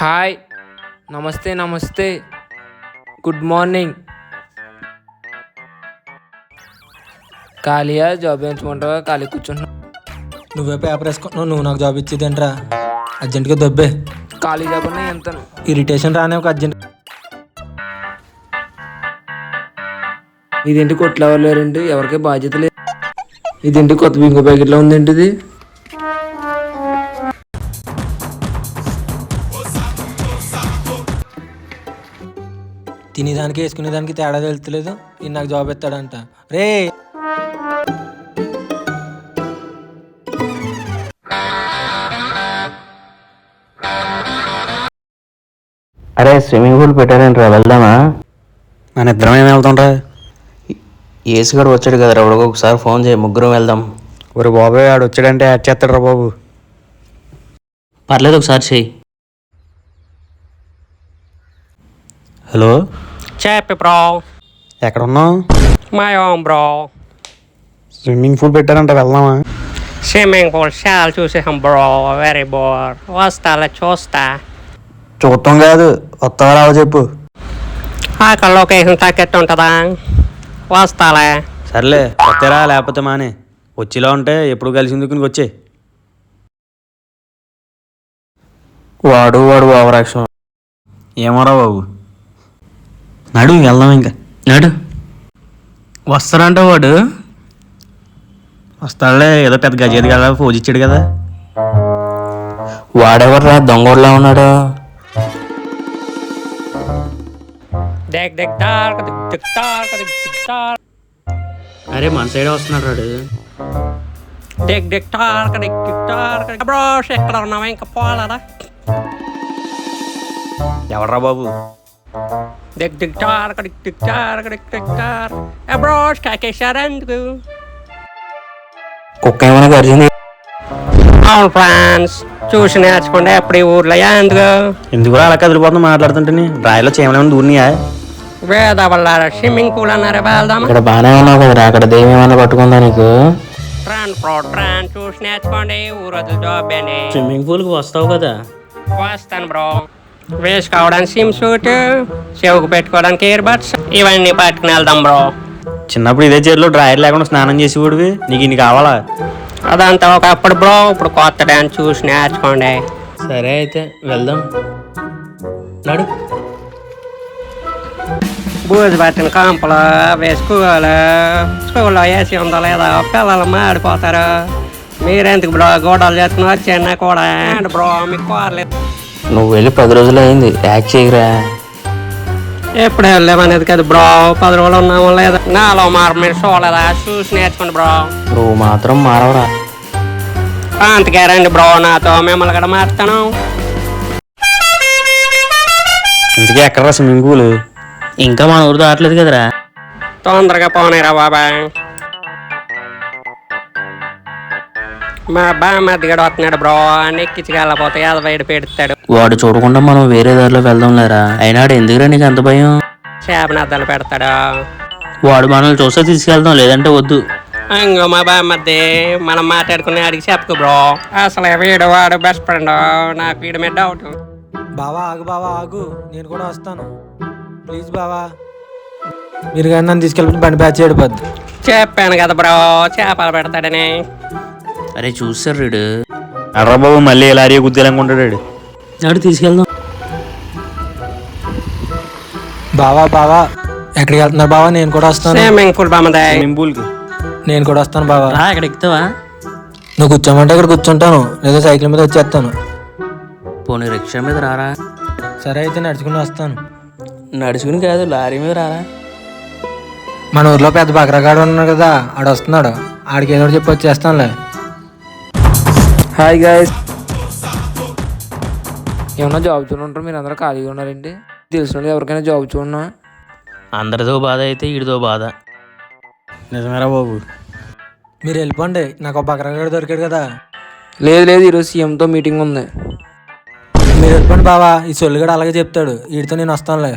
Hi, నమస్తే నమస్తే, good morning. ఖాళీయా? Job వేయించమంటావా? ఖాళీ కూర్చుంటున్నా. నువ్వే పేపర్ వేసుకుంటున్నావు, నువ్వు నాకు జాబ్ ఇచ్చేదేంట్రా? అర్జెంట్గా దొబ్బే. ఖాళీ జాబ్ అన్నా ఎంత? ఇరిటేషన్ రానే ఒక అర్జెంట్. ఇదేంటి కొట్లెవరలేరండి, ఎవరికీ బాధ్యత లేదు. ఇదేంటి కొత్త బింగో ప్యాకెట్లో ఉందేంటి ఇది? తినేదానికి వేసుకునేదానికి తేడా తెలుస్తలేదు. ఇది నాకు జాబ్ ఎత్తాడంట. రే అరే స్విమ్మింగ్ పూల్ పెట్టారేంట్రా, వెళ్దామా? మన ఇద్దరం ఏమి వెళ్తాంరా? ఏసుగాడు వచ్చాడు కదరా, ఒకసారి ఫోన్ చేయి, ముగ్గురం వెళ్దాం. ఒరే బాబాయ్, ఆడు వచ్చాడంటే యాడ్ చేస్తాడు రా బాబు. పర్లేదు, ఒకసారి చెయ్యి. హలో, చెప్పి బ్రో. ఎక్కడ ఉన్నావు? మై ఓం బ్రో. స్విమ్మింగ్ పూల్ పెట్టారంట, వెళ్దామా? స్విమ్మింగ్ పూల్ చాలా చూసేసాం బ్రో, వెరీ బోర్. వస్తాలే, చూస్తా. చూడటం కాదు, వస్తావా రావా చెప్పు. అక్కడ లొకేషన్ తగ్గట్టు ఉంటుందా? వస్తాలే. సర్లే, వస్తారా లేకపోతే మానే. వచ్చిలా ఉంటే ఎప్పుడు కలిసిందుకు నీకు వచ్చే. వాడు ఓవర్ యాక్షన్. ఏమోరా బాబు, నడు వెళ్దాం. ఇంకా నాడు వస్తారంట వాడు. వస్తాడులే, ఏదో పెద్ద గజేది కదా, ఫోజ్ ఇచ్చాడు కదా. వాడెవర్రా దొంగోడ్లా ఉన్నాడు? దిక్ దిక్ డార్క్, దిక్ దిక్ డార్క్, దిక్ దిక్ డార్క్. అరే మన సైడ్ వస్తున్నాడు వాడు. దిక్ దిక్ డార్క్, దిక్ దిక్ డార్క్. బ్రో ఎక్కడ ఉన్నావా? ఇంకా పోవాలా? ఎవడరా బాబు? దిక్ దిక్ డార్క్, దిక్ దిక్ డార్క్, దిక్ దిక్ డార్క్. బ్రో కాకేశారు ఎందుకు? కుక్క ఏమైనా గర్జింది? అవును ఫ్రెండ్స్, చూసి నేర్చుకుంటే ఎప్పుడు ఈ ఊర్లో ఎందుకు? ఎందుకు అలా కదిలిపోతున్నా మాట్లాడుతుంటే? రాయిలో చేయమని దూరినాయా? వేదవల్లారా స్విమ్మింగ్ పూల్ అన్నారా, వెళ్దామా? ఇక్కడ బాగానే ఉన్నావు కదరా, అక్కడ దెయ్యం ఏమైనా పట్టుకుందా నీకు? ట్రాన్ ప్రో ట్రాన్, చూసి నేర్చుకోండి, ఊరు వదిలి జాబ్ అని. స్విమ్మింగ్ పూల్కి వస్తావు కదా? వస్తాను బ్రో. వేసుకోవడానికి స్విమ్ సూట్, చెవుకు పెట్టుకోవడానికి ఇయర్ బడ్స్, ఇవన్నీ పట్టుకుని వెళ్దాం బ్రో. చిన్నప్పుడు ఇదే చీరలో డ్రాయర్ లేకుండా స్నానం చేసేవాడివి, నీకు ఇన్ని కావాలా? అదంతా ఒకప్పుడు బ్రో, ఇప్పుడు కొత్త డాన్స్ చూసి నేర్చుకోండి. సరే అయితే వెళ్దాం, నడు. బూజు పట్టిన కాంపలు వేసుకోవాలి. స్కూల్లో ఏసీ ఉందో లేదా, పిల్లలు మాడిపోతారు. మీరెందుకు బ్రో గోడలు చేసుకుని వచ్చాను కూడా బ్రో, మీకు కోరలేదు. నువ్వు వెళ్ళి 10 రోజులు అయింది, యాక్ట్ చేయరా. ఎప్పుడు వెళ్ళామనేది కదా బ్రో, 10 రోజులు ఉన్నామో లేదా. నాలో మారు మీరు చూడలేదా? చూసి నేర్చుకోండి బ్రో. నువ్వు మాత్రం మారవరా. అందుకే రండి బ్రో, నాతో మిమ్మల్ని కూడా మారుతాను. ఇంతకీ ఎక్కడరా స్విమ్మింగ్ పూల్? ఇంకా మన ఊరు దాటలేదు కదరా. తొందరగా పోనీరా బాబాయ్. మా బామ్మది గడ వస్తున్నాడు బ్రో, నెక్కించగలపోతే యాదవైడు పెడతాడు. వాడు చూడకుండా మనం వేరే దారిలో వెళ్దాం లేరా. అయినాడు ఎందుకురా నీకు అంత భయం? చేపనద్దలు పెడతాడు. వాడు మనల్ని చూస్తే తీసుకెళ్దాం, లేదంటే వద్దు. ఇంకో మా బామ్మద్ది మనం మాట్లాడుకునే అడిగి చెప్పకు బ్రో. అసలు వీడు వాడు బెస్ట్ ఫ్రెండ్, నాకు వీడి మీద డౌట్. బావా ఆగు, బావా ఆగు, నేను కూడా వస్తాను ప్లీజ్ బావా. మీరు కానీ నన్ను తీసుకెళ్ళి బండి బ్యాచ్ చేయడిపోద్ది. చెప్పాను కదా బ్రో, చేపలు పెడతాడని. అరే చూసారు రీడు. అర్రా బాబు, మళ్ళీ ఇలా అరియా గుద్దేయాలనుకుంటాడు. నాడు తీసుకెళ్దాం. బావా బావా ఎక్కడికి వెళ్తున్నారు బావా? నేను కూడా వస్తాను. స్విమ్మింగ్ పూల్ బామ్మదే. స్విమ్మింగ్ పూల్కి నేను కూడా వస్తాను బావా. ఇక్కడ ఎక్కుతావా? నువ్వు కూర్చోమంటే ఇక్కడ కూర్చుంటాను, లేదా సైకిల్ మీద వచ్చేస్తాను. పోనీ రిక్షా మీద రారా. సరే అయితే నడుచుకుని వస్తాను. నడుచుకుని కాదు, లారీ మీద రారా. మన ఊర్లో పెద్ద బకరగాడు ఉన్నాడు కదా, ఆడు వస్తున్నాడు. ఆడికి ఏదో ఒకటి చెప్పి వచ్చేస్తానులే. హాయ్ గాయస్, ఏమన్నా జాబ్ చూడంటారు? మీరు అందరూ ఖాళీగా ఉన్నారండి? తెలిసిన వాళ్ళు ఎవరికైనా జాబ్ చూడన్నా? అందరితో బాధ అయితే ఈడితో బాధ. నిజమేరా బాబు. మీరు వెళ్ళిపోండి, నాకు ఒక బకరగాడు దొరికాడు కదా. లేదు లేదు, ఈరోజు సీఎంతో మీటింగ్ ఉంది. మీరు వెళ్ళిపోండి బావా, ఈ సొల్లుగాడు అలాగే చెప్తాడు, వీడితో నేను వస్తానులే.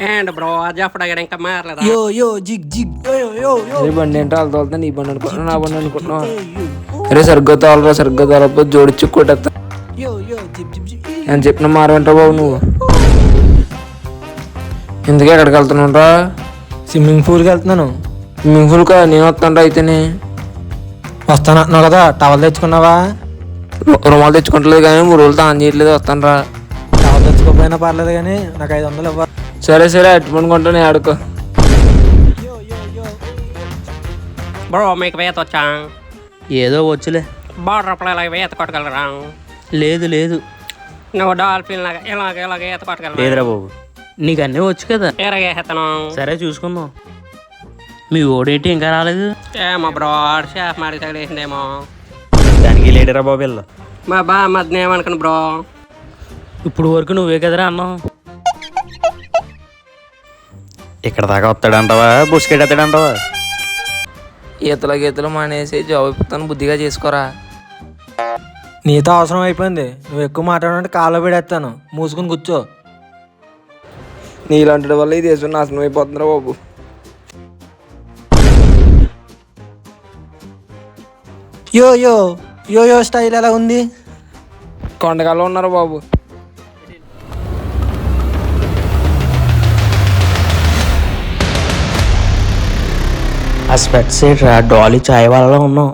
ఏంటి బ్రో జప్పుడు ఇంకా మారలేదా? యో యో జిగ్ జిగ్ యో యో యో. అరే బండి ఏంటో వాళ్ళతో వెళ్తా, నీ బండి అనుకుంటున్నా, నా బండి అనుకుంటున్నావు? అరే సరిగ్గా తోలరా, సరిగ్గా తోలకపోతే జోడించి కొట్టేస్తా. యో యో జిగ్ జిగ్ జిగ్. నేను చెప్పిన మారమంటావు బాబు నువ్వు. ఎందుకు ఎక్కడికి వెళ్తున్నావురా? స్విమ్మింగ్ పూల్కి వెళ్తున్నాను. స్విమ్మింగ్ పూల్ కా నేను వస్తాను అయితేనే. వస్తాను అంటున్నావు కదా, టవల్ తెచ్చుకున్నావా? రుమాలు తెచ్చుకుంటలేదు కానీ 3 రోజులు తాను చేయట్లేదు, వస్తాను రా. టవల్ తెచ్చుకోకపోయినా పర్లేదు కానీ నాకు 500 ఇవ్వాలి. సరే సరే అట్టుమని కొంటాను ఆడుకో. బ్రో మీకు వేత వచ్చా? ఏదో వచ్చులే. బార్డర్ ఇలాగ వేత కొట్టగలరా? లేదు లేదు, నువ్వు డాల్ఫిన్ లాగా ఇలాగ ఈత కొట్టగలరా? లేదురా బాబు. నీకు అన్నీ వచ్చు కదా. ఎరగేస్తాను. సరే చూసుకుందాం. మీ ఓడేంటి ఇంకా రాలేదు? ఏమో బ్రో, షాఫ్ మాడి తగిలేసిందేమో. దానికి లేడరా బాబు వీళ్ళు. మా మధ్య ఏమనుకుని బ్రో. ఇప్పుడు వరకు నువ్వే కదరా అన్నావు. ఇక్కడ దాకా వస్తాడంటావా, బుస్కెడతాడంటావా? ఈతల గీతలు మానేసి జాబ్ ఇప్పుతాను, బుద్ధిగా చేసుకోరా. నీతో అవసరం అయిపోయింది. నువ్వు ఎక్కువ మాట్లాడాలంటే కాల్లో పెడేస్తాను. మూసుకుని కూర్చో. నీలాంటి వల్ల ఈ దేశం నాశనం అయిపోతుందిరా బాబు. యో యో యో యో స్టైల్ ఎలా ఉంది? కొండగాల్లో ఉన్నారు బాబు. ఆ స్పెట్స్ డాలీ చాయ్ వాళ్ళలో ఉన్నావు.